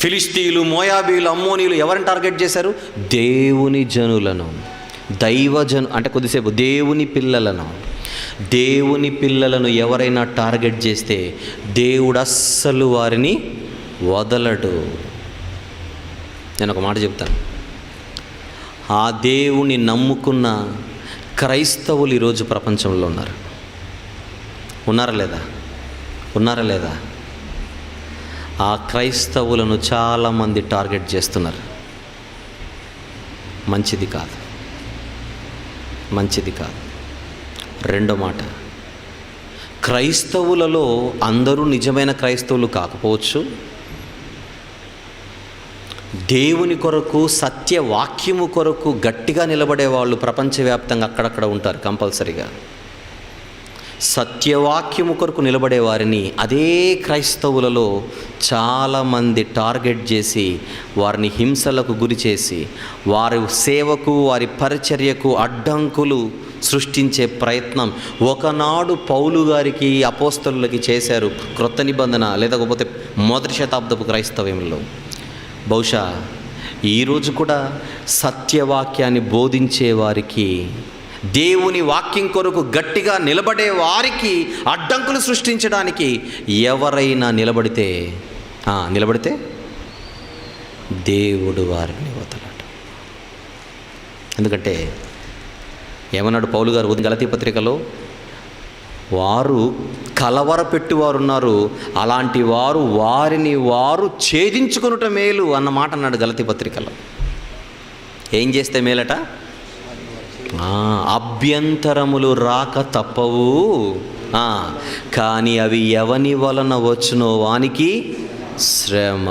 ఫిలిస్తీయులు, మోయాబీలు, అమ్మోనీయులు ఎవరిని టార్గెట్ చేశారు? దేవుని జనులను, అంటే కొద్దిసేపు దేవుని పిల్లలను. దేవుని పిల్లలను ఎవరైనా టార్గెట్ చేస్తే దేవుడు అస్సలు వారిని వదలడు. నేను ఒక మాట చెప్తాను. ఆ దేవుని నమ్ముకున్న క్రైస్తవులు ఈరోజు ప్రపంచంలో ఉన్నారు. ఉన్నారా లేదా? ఆ క్రైస్తవులను చాలామంది టార్గెట్ చేస్తున్నారు. మంచిది కాదు. రెండో మాట, క్రైస్తవులలో అందరూ నిజమైన క్రైస్తవులు కాకపోవచ్చు. దేవుని కొరకు, సత్యవాక్యము కొరకు గట్టిగా నిలబడే వాళ్ళు ప్రపంచవ్యాప్తంగా అక్కడక్కడ ఉంటారు కంపల్సరీగా. సత్యవాక్యము కొరకు నిలబడే వారిని అదే క్రైస్తవులలో చాలామంది టార్గెట్ చేసి వారిని హింసలకు గురి చేసి వారి సేవకు, వారి పరిచర్యకు అడ్డంకులు సృష్టించే ప్రయత్నం ఒకనాడు పౌలు గారికి, అపోస్తలులకి చేశారు. క్రొత్త నిబంధన లేకపోతే మొదటి శతాబ్దపు క్రైస్తవ్యంలో. బహుశా ఈరోజు కూడా సత్యవాక్యాన్ని బోధించే వారికి, దేవుని వాక్యం కొరకు గట్టిగా నిలబడే వారికి అడ్డంకులు సృష్టించడానికి ఎవరైనా నిలబడితే దేవుడు వారిని వదలడు. ఎందుకంటే ఏమన్నాడు పౌలు గారు గలతీ పత్రికలో? వారు కలవరపెట్టువారు ఉన్నారు, అలాంటి వారిని వారు ఛేదించుకొనుట మేలు అన్న మాట అన్నాడు గలతీ పత్రికలో. ఏం చేస్తే మేలట? అభ్యంతరములు రాక తప్పవు, కానీ అవి ఎవని వలన వచ్చునో వానికి శ్రమ.